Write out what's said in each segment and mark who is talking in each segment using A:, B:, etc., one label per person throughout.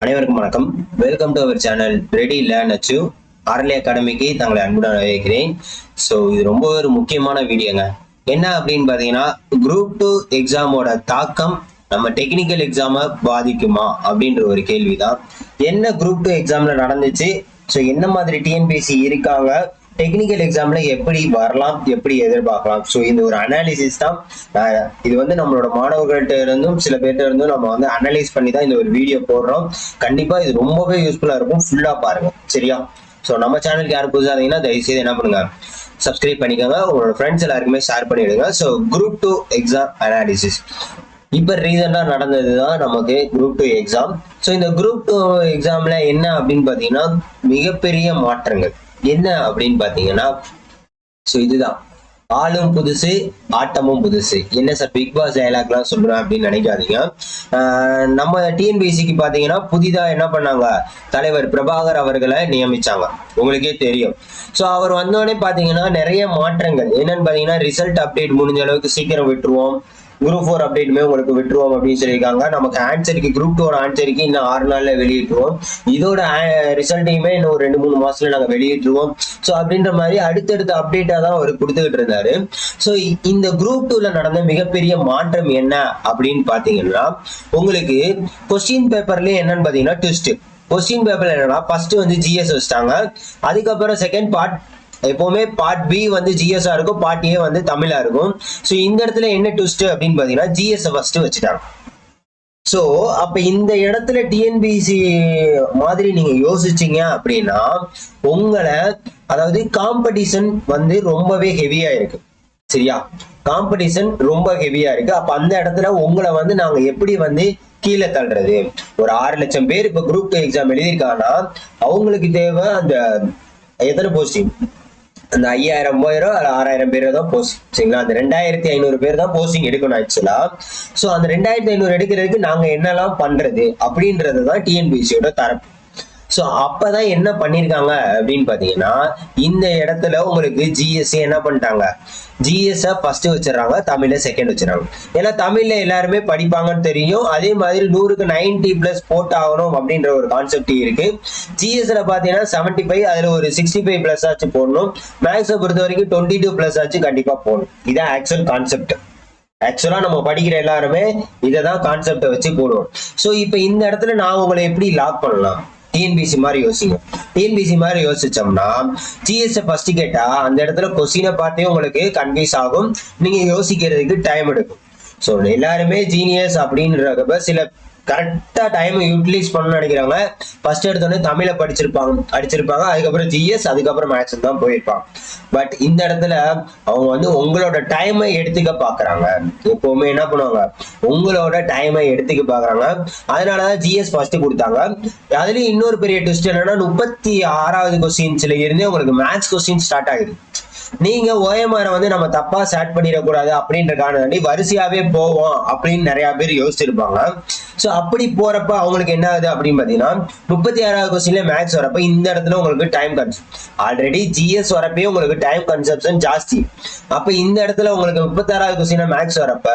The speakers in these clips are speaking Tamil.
A: அனைவருக்கும் வணக்கம். Welcome to our channel ready learn achieve RLA அகாடமிக்கு தங்களை அன்புடன் வரவேற்கிறேன். ஸோ இது ரொம்ப ஒரு முக்கியமான வீடியோங்க. என்ன அப்படின்னு பார்த்தீங்கன்னா, குரூப் 2 எக்ஸாமோட தாக்கம் நம்ம டெக்னிக்கல் எக்ஸாமை பாதிக்குமா அப்படின்ற ஒரு கேள்விதான். என்ன குரூப் 2 எக்ஸாம்ல நடந்துச்சு, ஸோ என்ன மாதிரி டிஎன்பிஎஸ்சி இருக்காங்க, டெக்னிக்கல் எக்ஸாம்ல எப்படி வரலாம், எப்படி எதிர்பார்க்கலாம், ஸோ இந்த ஒரு அனாலிசிஸ் தான். இது வந்து நம்மளோட மாணவர்கள்ட்ட இருந்தும் சில பேர்ட்ட இருந்தும் நம்ம வந்து அனலைஸ் பண்ணி தான் இந்த ஒரு வீடியோ போடுறோம். கண்டிப்பா இது ரொம்பவே யூஸ்ஃபுல்லா இருக்கும். ஃபுல்லா பாருங்க, சரியா? ஸோ நம்ம சேனலுக்கு யாரும் புதுசாக இருந்தீங்கன்னா தயவுசெய்து என்ன பண்ணுங்க, சப்ஸ்கிரைப் பண்ணிக்கோங்க, உங்களோட ஃப்ரெண்ட்ஸ் எல்லாருக்குமே ஷேர் பண்ணிடுங்க. ஸோ குரூப் 2 எக்ஸாம் அனாலிசிஸ் இப்ப ரீசெண்டா நடந்ததுதான் நமக்கு குரூப் 2 எக்ஸாம். ஸோ இந்த குரூப் 2 எக்ஸாம்ல என்ன அப்படின்னு பாத்தீங்கன்னா, மிகப்பெரிய மாற்றங்கள் என்ன அப்படின்னு பாத்தீங்கன்னா, ஸோ இதுதான், ஆளும் புதுசு ஆட்டமும் புதுசு. என்ன சார் பிக் பாஸ் டயலாக்லாம் சொல்றேன் அப்படின்னு நினைக்காதீங்க. நம்ம டிஎன்பிஎஸ்சிக்கு பாத்தீங்கன்னா புதிதா என்ன பண்ணாங்க, தலைவர் பிரபாகர் அவர்களை நியமிச்சாங்க, உங்களுக்கே தெரியும். ஸோ அவர் வந்தோடனே பாத்தீங்கன்னா நிறைய மாற்றங்கள் என்னன்னு பாத்தீங்கன்னா, ரிசல்ட் அப்டேட் முடிஞ்ச அளவுக்கு சீக்கிரம் விட்டுருவோம், குரூப் 4 அப்டேட்டுமே உங்களுக்கு விட்டுருவோம் அப்படின்னு சொல்லியிருக்காங்க. நமக்கு ஆன்சருக்கு குரூப் 2 ஆன்சருக்கு இன்னும் 6 நாள்ல வெளியிட்டுருவோம், இதோட ரிசல்ட்டையுமே இன்னும் ஒரு 2-3 மாசத்துல நாங்க வெளியிட்டுருவோம். ஸோ அப்படின்ற மாதிரி அடுத்தடுத்த அப்டேட்டா தான் அவர் கொடுத்துக்கிட்டு இருந்தாரு. ஸோ இந்த குரூப் 2ல நடந்த மிகப்பெரிய மாற்றம் என்ன அப்படின்னு பாத்தீங்கன்னா, உங்களுக்கு கொஸ்டின் பேப்பர்லயே என்னன்னு பாத்தீங்கன்னா ட்விஸ்ட். கொஸ்டின் பேப்பர்ல என்னன்னா, ஃபர்ஸ்ட் வந்து ஜிஎஸ் வச்சிட்டாங்க, அதுக்கப்புறம் செகண்ட் பார்ட் எப்பவுமே பார்ட் பி வந்து ஜிஎஸ்ஆ இருக்கும், பார்ட் ஏ வந்து தமிழா இருக்கும். ஸோ இந்த இடத்துல என்ன ட்விஸ்ட் அப்படின்னு பாத்தீங்கன்னா, ஜிஎஸ் ஃபர்ஸ்ட் வச்சுட்டாங்க. ஸோ அப்ப இந்த இடத்துல டிஎன்பிசி மாதிரி நீங்க யோசிச்சீங்க அப்படின்னா, உங்களை அதாவது காம்படிஷன் வந்து ரொம்பவே ஹெவியா இருக்கு, சரியா? காம்படிஷன் ரொம்ப ஹெவியா இருக்கு. அப்ப அந்த இடத்துல உங்களை வந்து நாங்க எப்படி வந்து கீழே தள்ளுறது? ஒரு 6 லட்சம் பேர் இப்ப குரூப் 2 எக்ஸாம் எழுதியிருக்காங்கன்னா, அவங்களுக்கு தேவை அந்த எத்தனை போஸ்டிங், அந்த 5000 பேரோ 6000 பேரோ தான் போஸ்டிங், சரிங்களா? அந்த 2500 பேர் தான் போஸ்டிங் எடுக்கணும் ஆக்சுவலா. சோ அந்த 2500 எடுக்கிறதுக்கு நாங்க என்னெல்லாம் பண்றது அப்படின்றது தான் டிஎன்பிஎஸ்சியோட தரப்பு. சோ அப்பதான் என்ன பண்ணிருக்காங்க அப்படின்னு பாத்தீங்கன்னா, இந்த இடத்துல உங்களுக்கு ஜிஎஸ்சி என்ன பண்ணிட்டாங்க, ஜிஎஸ் ஃபர்ஸ்ட் வச்சிடறாங்க, தமிழ்ல செகண்ட் வச்சிடறாங்க. ஏன்னா தமிழ்ல எல்லாருமே படிப்பாங்கன்னு தெரியும், அதே மாதிரி 100க்கு 90+ போட் ஆகணும் அப்படின்ற ஒரு கான்செப்ட் இருக்கு. ஜிஎஸ்ல பாத்தீங்கன்னா 75, அதுல ஒரு 65+ ஆச்சு போடணும். மேக்ஸை பொறுத்த வரைக்கும் 22+ ஆச்சு கண்டிப்பா போடணும். இதான் ஆக்சுவல் கான்செப்ட். ஆக்சுவலா நம்ம படிக்கிற எல்லாருமே இததான் கான்செப்டை வச்சு போடுவோம். சோ இப்ப இந்த இடத்துல நான் உங்களை எப்படி லாக் பண்ணலாம், டிஎன்பிசி மாதிரி யோசிங்க. டிஎன்பிசி மாதிரி யோசிச்சோம்னா, ஜிஎஸ் ஃபர்ஸ்ட் கேட்டா அந்த இடத்துல கொஸ்டினை பார்த்தே உங்களுக்கு கன்ஃபியூஸ் ஆகும், நீங்க யோசிக்கிறதுக்கு டைம் எடுக்கும். ஸோ எல்லாருமே ஜீனியஸ் அப்படின்றப்ப சில கரெக்டா டைம் யூட்டிலைஸ் பண்ணணும்னு நினைக்கிறாங்க. ஃபர்ஸ்ட் எடுத்தோடனே தமிழை அடிச்சிருப்பாங்க, அதுக்கப்புறம் ஜிஎஸ், அதுக்கப்புறம் மேத்ஸ் தான் போயிருப்பாங்க. பட் இந்த இடத்துல அவங்க வந்து உங்களோட டைமை எடுத்துக்க பாக்குறாங்க. எப்பவுமே என்ன பண்ணுவாங்க, உங்களோட டைமை எடுத்துக்க பாக்குறாங்க. அதனாலதான் ஜிஎஸ் ஃபர்ஸ்ட் கொடுத்தாங்க. அதுலயும் இன்னொரு பெரிய ட்விஸ்ட் என்னன்னா, 36வது கொஸ்டின்ஸ்ல இருந்தே உங்களுக்கு மேத்ஸ் கொஸ்டின் ஸ்டார்ட் ஆகுது. நீங்க ஓஎம்ஆர் வந்து நம்ம தப்பா ஸ்டார்ட் பண்ணிடக்கூடாது அப்படின்ற காரணம் வரிசையாவே போவோம் அப்படின்னு நிறைய பேர் யோசிச்சிருப்பாங்க. சோ அப்படி போறப்ப அவங்களுக்கு என்ன ஆகுது அப்படின்னு பாத்தீங்கன்னா, 36வது கொஸ்டின்ல மேத்ஸ் வரப்ப இந்த இடத்துல உங்களுக்கு டைம் கன்சப்ஷன், ஆல்ரெடி ஜிஎஸ் வரப்பே உங்களுக்கு டைம் கன்சப்ஷன் ஜாஸ்தி. அப்ப இந்த இடத்துல உங்களுக்கு 36வது கொஸ்டின்ல மேத்ஸ் வரப்ப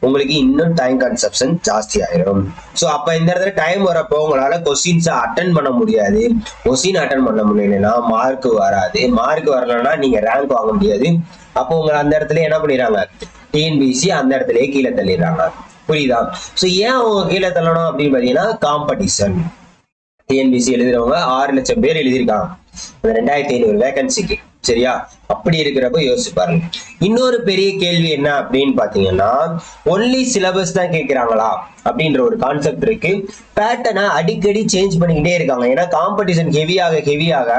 A: உங்களுக்கு இன்னும் டைம் கன்சப்ஷன் ஜாஸ்தி ஆயிடும். ஸோ அப்ப இந்த இடத்துல டைம் வரப்போ உங்களால கொஸ்டின்ஸை அட்டன் பண்ண முடியாது. கொஸ்டின் அட்டன் பண்ண முடியலன்னா மார்க் வராது, மார்க் வரலன்னா நீங்க ரேங்க் வாங்க முடியாது. அப்போ உங்களை அந்த இடத்துல என்ன பண்ணிடுறாங்க, டிஎன்பிசி அந்த இடத்துலயே கீழே தள்ளிடுறாங்க. புரியுதா? ஸோ ஏன் அவங்க கீழே தள்ளணும் அப்படின்னு பாத்தீங்கன்னா, காம்படிஷன். டிஎன்பிசி எழுதுறவங்க 6 லட்சம் பேர் எழுதியிருக்காங்க 2500 வேகன்சிக்கு, சரியா? அப்படி இருக்கிறப்ப யோசிச்சு பாருங்க. இன்னொரு பெரிய கேள்வி என்ன அப்படின்னு பாத்தீங்கன்னா, ஒன்லி சிலபஸ் தான் கேட்கிறாங்களா அப்படின்ற ஒரு கான்செப்ட் இருக்கு. பேட்டர்னை அடிக்கடி சேஞ்ச் பண்ணிக்கிட்டே இருக்காங்க. ஏன்னா காம்படிஷன் ஹெவியாக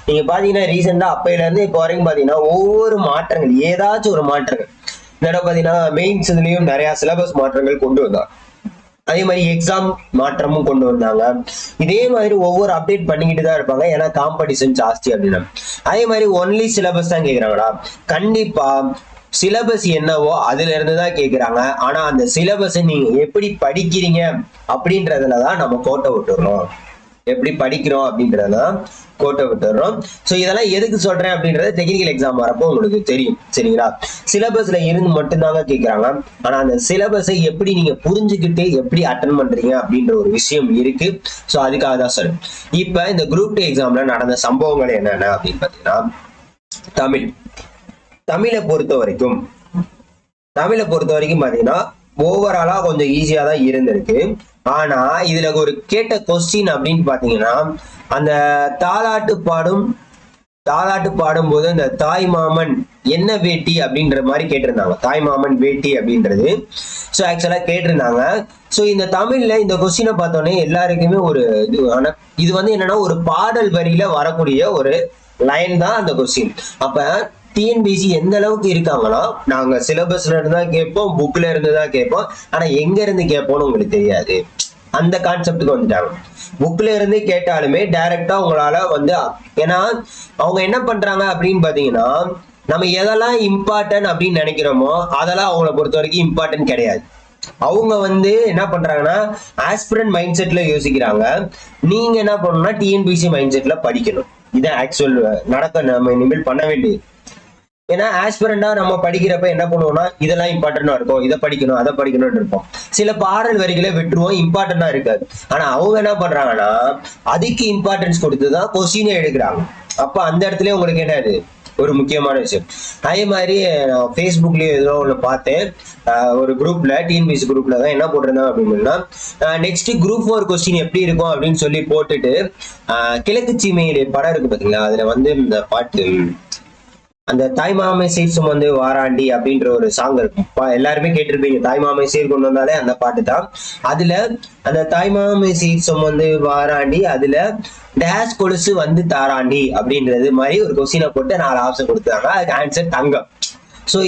A: நீங்க பாத்தீங்கன்னா ரீசெண்டா அப்பையில இருந்து இப்போ வரைக்கும் பாத்தீங்கன்னா ஒவ்வொரு மாற்றங்கள், ஏதாச்சும் ஒரு மாற்றங்கள். இந்த பாத்தீங்கன்னா மெயின்ஸ் இதுலயும் நிறைய சிலபஸ் மாற்றங்கள் கொண்டு வந்தாங்க, அதே மாதிரி எக்ஸாம் மாற்றமும் கொண்டு வந்தாங்க. இதே மாதிரி ஒவ்வொரு அப்டேட் பண்ணிக்கிட்டு தான் இருப்பாங்க, ஏன்னா காம்படிஷன் ஜாஸ்தி அப்படின்னா. அதே மாதிரி ஒன்லி சிலபஸ் தான் கேட்கிறாங்களா, கண்டிப்பா சிலபஸ் என்னவோ அதுல இருந்து தான் கேட்கிறாங்க. ஆனா அந்த சிலபஸ் நீங்க எப்படி படிக்கிறீங்க அப்படின்றதுலதான் நம்ம கோட்டை விட்டுறோம். எப்படி படிக்கிறோம் அப்படின்றதான் கோட்டை விட்டுறோம். ஸோ இதெல்லாம் எதுக்கு சொல்றேன் அப்படின்றது டெக்னிக்கல் எக்ஸாம் வரப்போ உங்களுக்கு தெரியும். சரிங்களா? சிலபஸ்ல இருந்து மட்டும்தாங்க கேட்கறாங்க. ஆனா அந்த சிலபஸை எப்படி நீங்க புரிஞ்சுக்கிட்டு எப்படி அட்டன் பண்றீங்க அப்படின்ற ஒரு விஷயம் இருக்கு. ஸோ அதுக்காக தான் சொல்றேன். இப்ப இந்த குரூப் 2 எக்ஸாம்ல நடந்த சம்பவங்கள் என்னென்ன அப்படின்னு பாத்தீங்கன்னா, தமிழை பொறுத்த வரைக்கும் பாத்தீங்கன்னா ஓவராலா கொஞ்சம் ஈஸியா தான் இருந்திருக்கு. ஆனா இதுல ஒரு கேட்ட கொஸ்டின் அப்படின்னு பாத்தீங்கன்னா, அந்த தாலாட்டு பாடும்போது அந்த தாய் மாமன் என்ன வேட்டி அப்படின்ற மாதிரி கேட்டிருந்தாங்க. தாய் மாமன் வேட்டி அப்படின்றது ஸோ ஆக்சுவலா கேட்டிருந்தாங்க. ஸோ இந்த தமிழ்ல இந்த கொஸ்டினை பார்த்தோன்னே எல்லாருக்குமே ஒரு இது வந்து என்னன்னா ஒரு பாடல் வரியில வரக்கூடிய ஒரு லைன் தான் அந்த கொஸ்டின். அப்ப டிஎன்பிசி எந்த அளவுக்கு இருக்காங்கன்னா, நாங்க சிலபஸ்ல இருந்து தான் கேட்போம், புக்ல இருந்து தான் கேட்போம், ஆனா எங்க இருந்து கேட்போம்னு உங்களுக்கு தெரியாது. அந்த கான்செப்டுக்கு வந்துட்டாங்க. புக்ல இருந்து கேட்டாலுமே டைரக்டா உங்களால வந்து, ஏன்னா அவங்க என்ன பண்றாங்க அப்படின்னு பாத்தீங்கன்னா, நம்ம எதெல்லாம் இம்பார்ட்டன்ட் அப்படின்னு நினைக்கிறோமோ அதெல்லாம் அவங்கள பொறுத்த வரைக்கும் இம்பார்ட்டன்ட் கிடையாது. அவங்க வந்து என்ன பண்றாங்கன்னா ஆஸ்பிரண்ட் மைண்ட் செட்ல யோசிக்கிறாங்க. நீங்க என்ன பண்ணணும்னா டிஎன்பிசி மைண்ட் செட்ல படிக்கணும். இதான் ஆக்சுவல் நம்ம இனிமேல் பண்ண வேண்டியது. ஏன்னா ஆஸ்பிரண்டா நம்ம படிக்கிறப்ப என்ன பண்ணுவோம்னா இதெல்லாம் இம்பார்ட்டன்டா இருக்கும், இதை படிக்கணும் அதை படிக்கணும்னு இருப்போம். சில பாடல் வரிகளை விட்டுருவோம், இம்பார்ட்டன்டா இருக்காது. ஆனா அவங்க என்ன பண்றாங்கன்னா அதுக்கு இம்பார்ட்டன்ஸ் கொடுத்துதான் கொஸ்டினே எடுக்கிறாங்க. அப்ப அந்த இடத்துல உங்களுக்கு என்னது ஒரு முக்கியமான விஷயம். அதே மாதிரி நான் ஃபேஸ்புக்லயும் ஏதோ ஒன்று பார்த்தேன். ஒரு குரூப்ல டிஎன்பிசி குரூப்ல தான் என்ன போட்டிருந்தாங்க அப்படின்னா, நெக்ஸ்ட் குரூப் 4 கொஸ்டின் எப்படி இருக்கும் அப்படின்னு சொல்லி போட்டுட்டு கிழக்கு சீமையிலே படம் இருக்கு பாத்தீங்களா, அதுல வந்து இந்த பாட்டு அந்த தாய்மாமை சீர் சுமந்து வாராண்டி அப்படின்ற ஒரு சாங் இருக்கும். எல்லாருமே கேட்டிருப்பீங்க. தாய்மாமை சீர் கொண்டு வந்தாலே அந்த பாட்டு தான். அதுல அந்த தாய்மாமை சீர் சுமந்து வாராண்டி அதுல டேஷ் கொலுசு வந்து தாராண்டி அப்படின்றது மாதிரி ஒரு கொஸ்டினை போட்டு 4 ஆப்ஷன் கொடுத்தாங்க. அதுக்கு ஆன்சர் தங்கம். சோ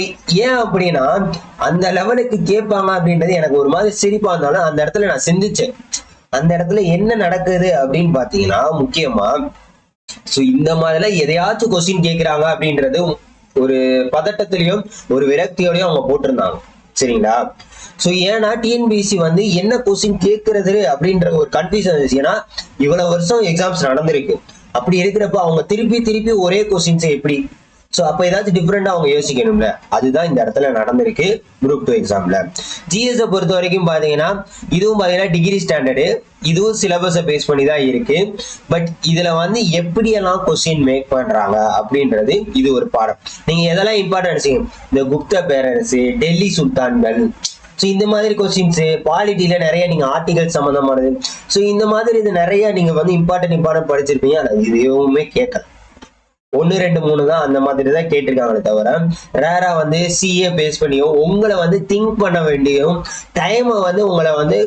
A: ஏன் அப்படின்னா அந்த லெவலுக்கு கேட்பாங்க அப்படின்றது எனக்கு ஒரு மாதிரி சிரிப்பா இருந்தாலும் அந்த இடத்துல நான் சிந்திச்சேன். அந்த இடத்துல என்ன நடக்குது அப்படின்னு பாத்தீங்கன்னா, முக்கியமா சோ இந்த மாதிரிலாம் எதையாச்சும் கொஸ்டின் கேட்கிறாங்க அப்படின்றது ஒரு பதட்டத்திலையும் ஒரு விரக்தியோடயும் அவங்க போட்டிருந்தாங்க. சரிங்களா? சோ ஏன்னா டிஎன்பிசி வந்து என்ன கொஸ்டின் கேட்கறது அப்படின்ற ஒரு கன்ஃபியூஷன் இருந்துச்சு. ஏன்னா இவ்வளவு வருஷம் எக்ஸாம்ஸ் நடந்திருக்கு. அப்படி இருக்கிறப்ப அவங்க திருப்பி ஒரே கொஸ்டின்ஸ் எப்படி? சோ அப்ப ஏதாச்சும் டிஃபரெண்டா அவங்க யோசிக்கணும்ல. அதுதான் இந்த இடத்துல நடந்திருக்கு குரூப் 2 எக்ஸாம்ல. ஜிஎஸ் பொறுத்த வரைக்கும் பாத்தீங்கன்னா இதுவும் பாத்தீங்கன்னா டிகிரி ஸ்டாண்டர்டு, இதுவும் சிலபஸை பேஸ் பண்ணி தான் இருக்கு. பட் இதுல வந்து எப்படியெல்லாம் கொஸ்டின் மேக் பண்றாங்க அப்படின்றது இது ஒரு பாடம். நீங்க எதெல்லாம் இம்பார்ட்டன்ஸ், இந்த குப்த பேரரசு, டெல்லி சுல்தான்கள், ஸோ இந்த மாதிரி கொஸ்டின்ஸ், பாலிட்டியில நிறைய நீங்க ஆர்டிகல் சம்பந்தமானது, ஸோ இந்த மாதிரி இது நிறைய நீங்க வந்து இம்பார்ட்டன்ட் படிச்சிருப்பீங்க. ஆனா இது எதுவுமே கேட்கல. 1, 2, 3 தான் அந்த மாதிரி தான் கேட்டிருக்காங்களே தவிர ரேரா வந்து சிஏ பேஸ் பண்ணியும் உங்களை வந்து திங்க் பண்ண வேண்டியும் டைமை வந்து உங்களை வந்து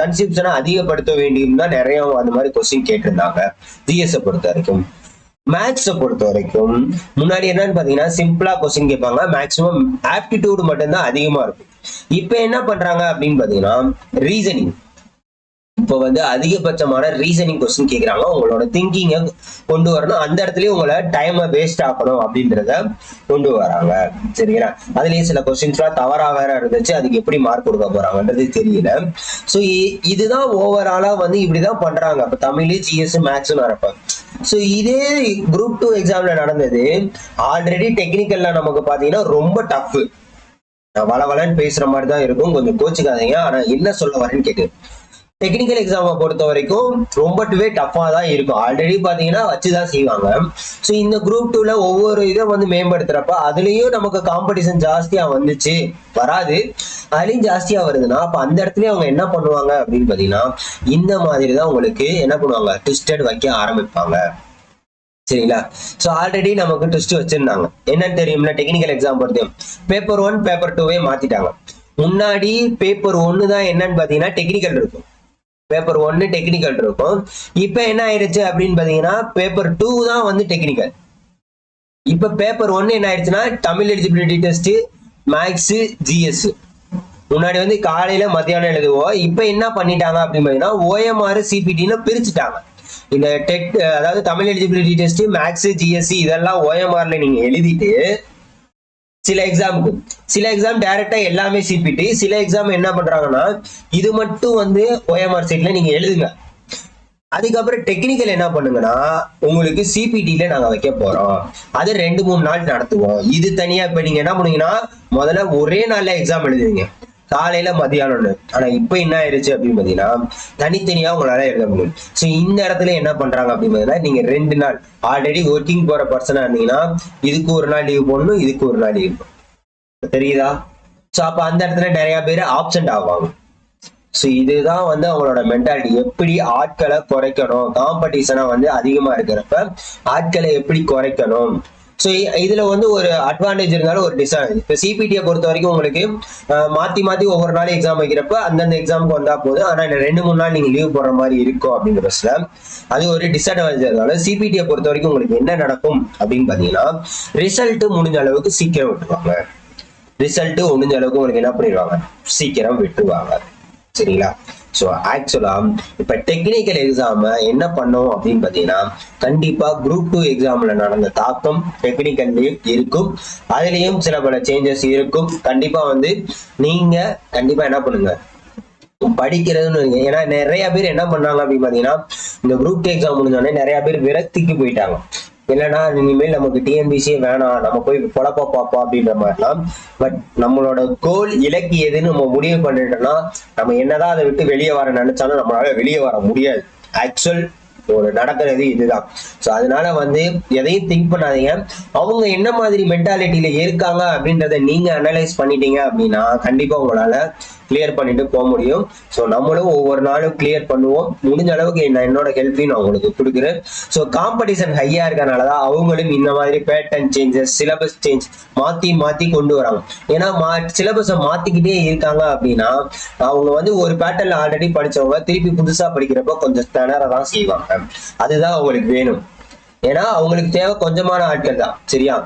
A: கன்சியூப்ஷனை அதிகப்படுத்த வேண்டியும் தான் நிறைய அந்த மாதிரி கொஸ்டின் கேட்டிருந்தாங்க. ஜிஎஸ் பொறுத்த வரைக்கும். மேக்ஸை பொறுத்த வரைக்கும் முன்னாடி என்னன்னு பாத்தீங்கன்னா சிம்பிளா கொஸ்டின் கேட்பாங்க. மேக்சிமம் ஆப்டிடியூடு மட்டும்தான் அதிகமா இருக்கும். இப்ப என்ன பண்றாங்க அப்படின்னு பாத்தீங்கன்னா ரீசனிங். இப்போ வந்து அதிகபட்சமான ரீசனிங் கொஸ்டின் கேட்கறாங்க. உங்களோட திங்கிங்கை கொண்டு வரணும். அந்த இடத்துலயும் உங்களை டைமை வேஸ்ட் ஆக்கணும் அப்படின்றத கொண்டு வராங்க. சரிங்களா? அதுலயும் சில கொஸ்டின்ஸ்லாம் தவறா வேற இருந்துச்சு. அதுக்கு எப்படி மார்க் கொடுக்க போறாங்கன்றது தெரியல. ஸோ இதுதான் ஓவராலா வந்து இப்படிதான் பண்றாங்க. அப்ப தமிழ், ஜிஎஸ், மேக்ஸ் நடப்பாங்க. ஸோ இதே குரூப் 2 எக்ஸாம்ல நடந்தது. ஆல்ரெடி டெக்னிக்கல்ல நமக்கு பாத்தீங்கன்னா ரொம்ப டஃப். நான் வளவலன்னு பேசுற மாதிரி தான் இருக்கும், கொஞ்சம் கோச்சுக்காதீங்க. ஆனா என்ன சொல்ல வரேன்னு கேட்டு, டெக்னிக்கல் எக்ஸாமை பொறுத்த வரைக்கும் ரொம்பவே டஃபா தான் இருக்கும். ஆல்ரெடி பாத்தீங்கன்னா வச்சுதான் செய்வாங்க. ஸோ இந்த குரூப் 2ல ஒவ்வொரு இதை வந்து மேம்படுத்துறப்ப அதுலயும் நமக்கு காம்படிஷன் ஜாஸ்தியா வந்துச்சு, வராது, அதுலயும் ஜாஸ்தியா வருதுன்னா அப்ப அந்த இடத்துலயும் அவங்க என்ன பண்ணுவாங்க அப்படின்னு பாத்தீங்கன்னா இந்த மாதிரி தான் உங்களுக்கு என்ன பண்ணுவாங்க, ட்விஸ்டட் வைக்க ஆரம்பிப்பாங்க. சரிங்களா? சோ ஆல்ரெடி நமக்கு ட்விஸ்ட் வச்சிருந்தாங்க. என்னன்னு தெரியும்ல, டெக்னிக்கல் எக்ஸாம் பொறுத்தையும் பேப்பர் 1 பேப்பர் 2வே மாத்திட்டாங்க. முன்னாடி பேப்பர் 1 தான் என்னன்னு பாத்தீங்கன்னா டெக்னிக்கல் இருக்கும். பேப்பர் 1 டெக்னிக்கல் இருக்கும். இப்ப என்ன ஆயிடுச்சு அப்படின்னு பாத்தீங்கன்னா பேப்பர் 2 தான் வந்து டெக்னிக்கல். இப்ப பேப்பர் 1 என்ன ஆயிடுச்சுன்னா Tamil eligibility test, maths, GS. முன்னாடி வந்து காலையில மத்தியானம் எழுதுவோம். இப்ப என்ன பண்ணிட்டாங்க அப்படின்னு பாத்தீங்கன்னா OMR, CPTன்னு பிரிச்சுட்டாங்க. இந்த டெட், அதாவது Tamil eligibility test, maths, GSC இதெல்லாம் OMRல நீங்க எழுதிட்டு சில எக்ஸாம் டைரக்டா எல்லாமே சிபிடி, சில எக்ஸாம் என்ன பண்றாங்கன்னா இது மட்டும் வந்து OMR சைட்ல நீங்க எழுதுங்க. அதுக்கப்புறம் டெக்னிக்கல் என்ன பண்ணுங்கன்னா உங்களுக்கு சிபிடில நாங்க வைக்க போறோம், அது 2-3 நாள் நடத்துவோம். இது தனியா இப்ப நீங்க என்ன பண்ணுவீங்கன்னா முதல்ல ஒரே நாள்ல எக்ஸாம் எழுதுவீங்க, காலையில மதியானம்னு. ஆனா இப்ப என்ன ஆயிருச்சு அப்படின்னு பாத்தீங்கன்னா தனித்தனியா உங்களால எழுத முடியும். சோ இந்த இடத்துல என்ன பண்றாங்க அப்படின்னு பாத்தீங்கன்னா நீங்க 2 நாள் ஆல்ரெடி ஒர்க்கிங் போற பர்சனா இருந்தீங்கன்னா இதுக்கு ஒரு நாள் லீவ் போடணும், இதுக்கு ஒரு நாள் லீவ், தெரியுதா? சோ அப்ப அந்த இடத்துல நிறைய பேர் ஆப்சென்ட் ஆவாங்க. ஸோ இதுதான் வந்து அவங்களோட மென்டாலிட்டி. எப்படி ஆட்களை குறைக்கணும், காம்படிஷனா வந்து அதிகமா இருக்கிறப்ப ஆட்களை எப்படி குறைக்கணும். ஸோ இதுல வந்து ஒரு அட்வான்டேஜ் இருந்தாலும் ஒரு டிஸ்அட்வான்டேஜ். இப்போ சிபிடியை பொறுத்த வரைக்கும் உங்களுக்கு மாத்தி மாத்தி ஒவ்வொரு நாளும் எக்ஸாம் வைக்கிறப்ப அந்தந்த எக்ஸாமுக்கு வந்தா போதும். ஆனா 2-3 நாள் நீங்க லீவ் போடுற மாதிரி இருக்கும் அப்படிங்கிற பட்சத்துல அது ஒரு டிஸ்அட்வான்டேஜ். அதனால சிபிடியை பொறுத்த வரைக்கும் உங்களுக்கு என்ன நடக்கும் அப்படின்னு பாத்தீங்கன்னா ரிசல்ட் முடிஞ்ச அளவுக்கு சீக்கிரம் விட்டுருவாங்க. ரிசல்ட் முடிஞ்ச அளவுக்கு உங்களுக்கு என்ன பண்ணிடுவாங்க, சீக்கிரம் விட்டுருவாங்க. சரிங்களா? ஸோ ஆக்சுவலா இப்ப டெக்னிக்கல் எக்ஸாம் என்ன பண்ணும் அப்படின்னு பாத்தீங்கன்னா கண்டிப்பா குரூப் 2 எக்ஸாம்ல நடந்த தாக்கம் டெக்னிக்கல்லையும் இருக்கும், அதுலயும் சில பல சேஞ்சஸ் இருக்கும். கண்டிப்பா வந்து நீங்க கண்டிப்பா என்ன பண்ணுங்க, படிக்கிறதுன்னு. ஏன்னா நிறைய பேர் என்ன பண்றாங்க அப்படின்னு பாத்தீங்கன்னா இந்த குரூப் 2 எக்ஸாம் முடிஞ்சோடனே நிறைய பேர் விரக்திக்கு போயிட்டாங்க. இல்லைன்னா இனிமேல் நமக்கு டிஎன்பிசியே வேணாம், நம்ம போய் பொழப்ப பார்ப்போம் அப்படின்ற மாதிரிலாம். பட் நம்மளோட கோல் இலக்கு எதுன்னு நம்ம முடிவு பண்ணிட்டோம்னா நம்ம என்னதான் அதை விட்டு வெளியே வர நினைச்சாலும் நம்மளால வெளியே வர முடியாது. ஆக்சுவல் ஒரு நடக்கிறது இதுதான். ஸோ அதனால வந்து எதையும் திங்க் பண்ணாதீங்க. அவங்க என்ன மாதிரி மென்டாலிட்டியில இருக்காங்க அப்படின்றத நீங்க அனலைஸ் பண்ணிட்டீங்க அப்படின்னா கண்டிப்பா உங்களால கிளியர் பண்ணிட்டு போக முடியும். ஸோ நம்மளும் ஒவ்வொரு நாளும் கிளியர் பண்ணுவோம். முடிஞ்ச அளவுக்கு என்னோட ஹெல்ப்பையும் நான் உங்களுக்கு கொடுக்குறேன். ஸோ காம்படிஷன் ஹையா இருக்கனாலதான் அவங்களும் இந்த மாதிரி பேட்டர்ன் சேஞ்சஸ், சிலபஸ் சேஞ்ச் மாத்தி மாத்தி கொண்டு வராங்க. ஏன்னா சிலபஸை மாத்திக்கிட்டே இருக்காங்க அப்படின்னா அவங்க வந்து ஒரு பேட்டர்ன்ல ஆல்ரெடி படிச்சவங்க திருப்பி புதுசா படிக்கிறப்ப கொஞ்சம் திணறதான் செய்வாங்க. அதுதான் அவங்களுக்கு வேணும். ஏன்னா அவங்களுக்கு தேவை கொஞ்சமான ஆட்கள் தான். சரியா?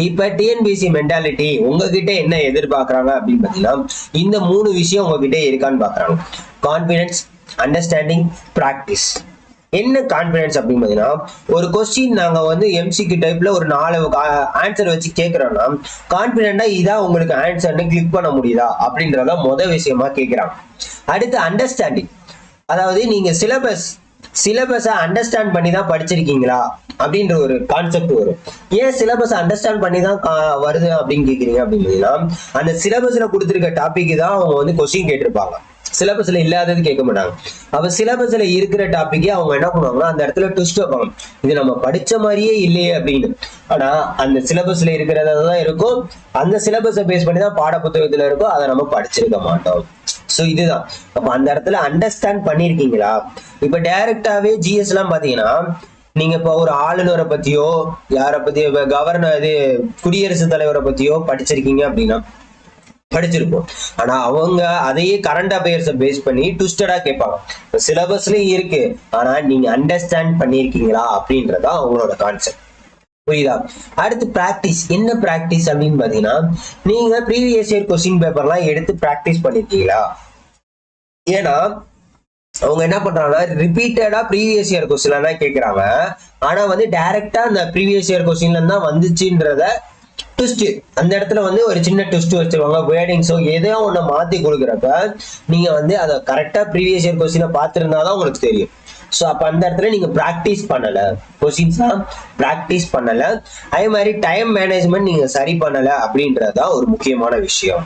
A: இப்ப டிஎன்பிசி மென்டாலிட்டி உங்ககிட்ட என்ன எதிர்பார்க்கறாங்க அப்படின்னு பாத்தீங்கன்னா இந்த 3 விஷயம் உங்ககிட்ட இருக்கான்னு பாக்குறாங்க. Confidence, understanding, practice. என்ன கான்பிடன்ஸ் அப்படின்னு பாத்தீங்கன்னா ஒரு கொஸ்டின் நாங்க வந்து எம்சிக்யூ டைப்ல ஒரு 4 ஆன்சர் வச்சு கேட்கறோம்னா கான்பிடண்டா இதான் உங்களுக்கு ஆன்சர்னு கிளிக் பண்ண முடியுதா அப்படின்றத முதல் விஷயமா கேட்கிறாங்க. அடுத்து அண்டர்ஸ்டாண்டிங், அதாவது நீங்க சிலபஸை அண்டர்ஸ்டாண்ட் பண்ணி தான் படிச்சிருக்கீங்களா அப்படின்ற ஒரு கான்செப்ட் வரும். ஏன் சிலபஸ் அண்டர்ஸ்டாண்ட் பண்ணி தான் வருது அப்படின்னு கேக்குறீங்க அப்படின்னா அந்த சிலபஸ்ல கொடுத்துருக்க டாபிக் தான் அவங்க வந்து கொஸ்டின் கேட்டிருப்பாங்க, சிலபஸ்ல இல்லாதது கேட்க மாட்டாங்க. அப்ப சிலபஸ்ல இருக்கிற டாபிக்கே அவங்க என்ன பண்ணுவாங்கன்னா அந்த இடத்துல ட்விஸ்ட் வைப்பாங்க, இது நம்ம படிச்ச மாதிரியே இல்லையே அப்படின்னு. ஆனா அந்த சிலபஸ்ல இருக்கிறதான் இருக்கும், அந்த சிலபஸை பேஸ் பண்ணி தான் பாட புத்தகத்துல இருக்கும், அதை நம்ம படிச்சிருக்க மாட்டோம். சோ இதுதான். அப்ப அந்த இடத்துல அண்டர்ஸ்டாண்ட் பண்ணிருக்கீங்களா? இப்ப டைரக்டாவே ஜிஎஸ் எல்லாம் பாத்தீங்கன்னா நீங்க இப்ப ஒரு ஆளுநரை பத்தியோ யாரை பத்தியோ கவர்னர் குடியரசுத் தலைவரை பத்தியோ படிச்சிருக்கீங்க அப்படின்னா படிச்சிருப்போம். ஆனா அவங்க அதையே கரண்ட் அஃபேர்ஸை பேஸ் பண்ணி ட்விஸ்டடா கேட்பாங்க. சிலபஸ்லயும் இருக்கு, ஆனா நீங்க அண்டர்ஸ்டாண்ட் பண்ணிருக்கீங்களா அப்படின்றதா அவங்களோட கான்செப்ட். புரியுதா? அடுத்து பிராக்டிஸ். என்ன பிராக்டிஸ் அப்படின்னு பாத்தீங்கன்னா நீங்க ப்ரீவியஸ் இயர் கொஸ்டின் பேப்பர்லாம் எடுத்து பிராக்டிஸ் பண்ணிருக்கீங்களா? ஏன்னா அவங்க என்ன பண்றாங்கன்னா ரிப்பீட்டடா ப்ரீவியஸ் இயர் கொஸ்டின் தான் கேட்கறாங்க. ஆனா வந்து டைரக்டா அந்த ப்ரீவியஸ் இயர் கொஸ்டின்ல தான் வந்துச்சுன்றத ட்விஸ்ட் அந்த இடத்துல வந்து ஒரு சின்ன ட்விஸ்ட் வச்சிருவாங்க. வேர்டிங்ஸோ ஏதோ ஒண்ணு மாத்தி கொடுக்குறப்ப நீங்க வந்து அதை கரெக்டா ப்ரீவியஸ் இயர் கொஸ்டினை பார்த்திருந்தாதான் உங்களுக்கு தெரியும். ஸோ அப்ப அந்த இடத்துல நீங்க பிராக்டிஸ் பண்ணல, கொஸ்டின்ஸ் பிராக்டிஸ் பண்ணல. அதே மாதிரி டைம் மேனேஜ்மெண்ட் நீங்க சரி பண்ணல அப்படின்றதுதான் ஒரு முக்கியமான விஷயம்.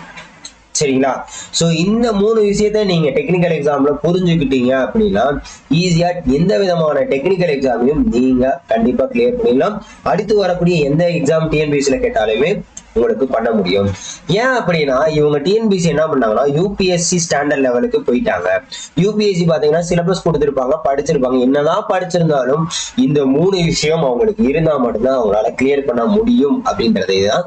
A: சரிங்களா? சோ இந்த 3 விஷயத்த நீங்க டெக்னிக்கல் எக்ஸாம்ல புரிஞ்சுக்கிட்டீங்க அப்படின்னா ஈஸியா எந்த விதமான டெக்னிக்கல் எக்ஸாமையும் நீங்க கண்டிப்பா கிளியர் பண்ணிடலாம். அடுத்து வரக்கூடிய எந்த எக்ஸாம் டிஎன்பிசில கேட்டாலுமே உங்களுக்கு பண்ண முடியும். ஏன் அப்படின்னா இவங்க டிஎன்பிசி என்ன பண்ணாங்கன்னா யூபிஎஸ்சி ஸ்டாண்டர்ட் லெவலுக்கு போயிட்டாங்க. யூபிஎஸ்சி பாத்தீங்கன்னா சிலபஸ் கொடுத்திருப்பாங்க, படிச்சிருப்பாங்க. என்னதான் படிச்சிருந்தாலும் இந்த 3 விஷயம் அவங்களுக்கு இருந்தா மட்டும்தான் அவங்களால கிளியர் பண்ண முடியும் அப்படின்றதே தான்.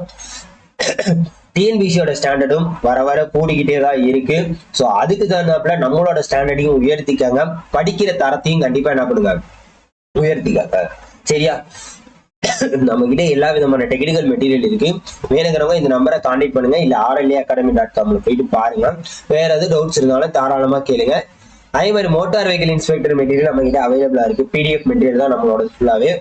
A: டிஎன்பிசியோட ஸ்டாண்டர்டும் வர வர கூடிக்கிட்டே தான் இருக்கு. ஸோ அதுக்கு தகுந்தாப்புல நம்மளோட ஸ்டாண்டர்டையும் உயர்த்திக்காங்க, படிக்கிற தரத்தையும் கண்டிப்பா என்ன பண்ணுங்க, உயர்த்திக்காங்க. சரியா? நம்ம கிட்ட எல்லா விதமான டெக்னிக்கல் மெட்டீரியல் இருக்கு. வேணுங்கிறவங்க இந்த நம்பரை கான்டாக்ட் பண்ணுங்க, இல்ல rlaacademy.comல போயிட்டு பாருங்க. வேற எதுவும் டவுட்ஸ் இருந்தாலும் தாராளமா கேளுங்க. அதே மாதிரி மோட்டார் வெஹிக்கிள் இன்ஸ்பெக்டர் மெட்டீரியல் நம்ம கிட்ட அவைலபிளா இருக்கு. பிடிஎஃப் மெட்டீரியல் தான் நம்மளோட ஃபுல்லாவே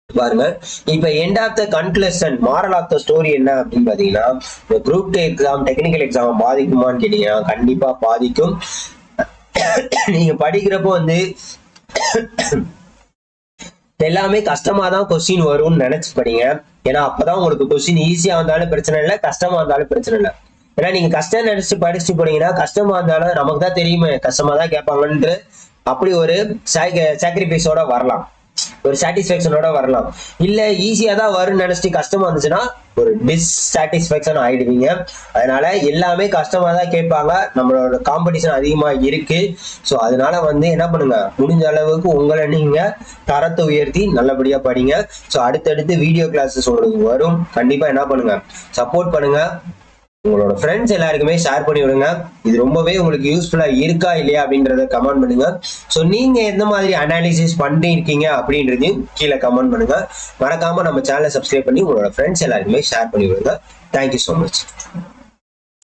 A: பாருங்க. இப்ப end of the conclusion, moral of the story என்ன அப்படின்னு பாத்தீங்கன்னா இந்த குரூப் 2 எக்ஸாம் டெக்னிக்கல் எக்ஸாம் பாதிக்குமான்னு கேட்டீங்கன்னா கண்டிப்பா பாதிக்கும். நீங்க படிக்கிறப்போ வந்து எல்லாமே கஷ்டமா தான் கொஸ்டின் வரும்னு நினைச்சு படிங்க. ஏன்னா அப்பதான் உங்களுக்கு கொஸ்டின் ஈஸியா வந்தாலும் பிரச்சனை இல்லை, கஷ்டமா இருந்தாலும் பிரச்சனை இல்லை. ஏன்னா நீங்க கஷ்டம் நினைச்சு படிச்சுட்டு போனீங்கன்னா கஷ்டமா இருந்தாலும் நமக்கு தான் தெரியுமே கஷ்டமா தான் கேட்பாங்கன்ட்டு அப்படி ஒரு சாக்ரிஃபைஸோட வரலாம், ஒரு சாட்டிஸ்பேக்ஷனோட வரலாம். இல்ல ஈஸியா தான் வரும்னு நினைச்சிட்டு கஷ்டமா இருந்துச்சுன்னா ஒரு டிஸ்சாட்டிஸ்பேக்ஷன் ஆயிடுவீங்க. அதனால எல்லாமே கஷ்டமா தான் கேட்பாங்க, நம்மளோட காம்படிஷன் அதிகமா இருக்கு. ஸோ அதனால என்ன பண்ணுங்க, முடிஞ்ச அளவுக்கு உங்களை நீங்க தரத்தை உயர்த்தி நல்லபடியா படிங்க. ஸோ அடுத்தடுத்து வீடியோ கிளாஸஸ் உங்களுக்கு வரும், கண்டிப்பா என்ன பண்ணுங்க, சப்போர்ட் பண்ணுங்க. உங்களோட ஃப்ரெண்ட்ஸ் எல்லாருக்குமே ஷேர் பண்ணி விடுங்க. இது ரொம்பவே உங்களுக்கு யூஸ்ஃபுல்லா இருக்கா இல்லையா அப்படின்றத கமெண்ட் பண்ணுங்க. ஸோ நீங்க எந்த மாதிரி அனாலிசிஸ் பண்ணிருக்கீங்க அப்படின்றதையும் கீழே கமெண்ட் பண்ணுங்க. மறக்காம நம்ம சேனலை சப்ஸ்கிரைப் பண்ணி உங்களோட ஃப்ரெண்ட்ஸ் எல்லாருக்குமே ஷேர் பண்ணி விடுங்க. Thank you so much.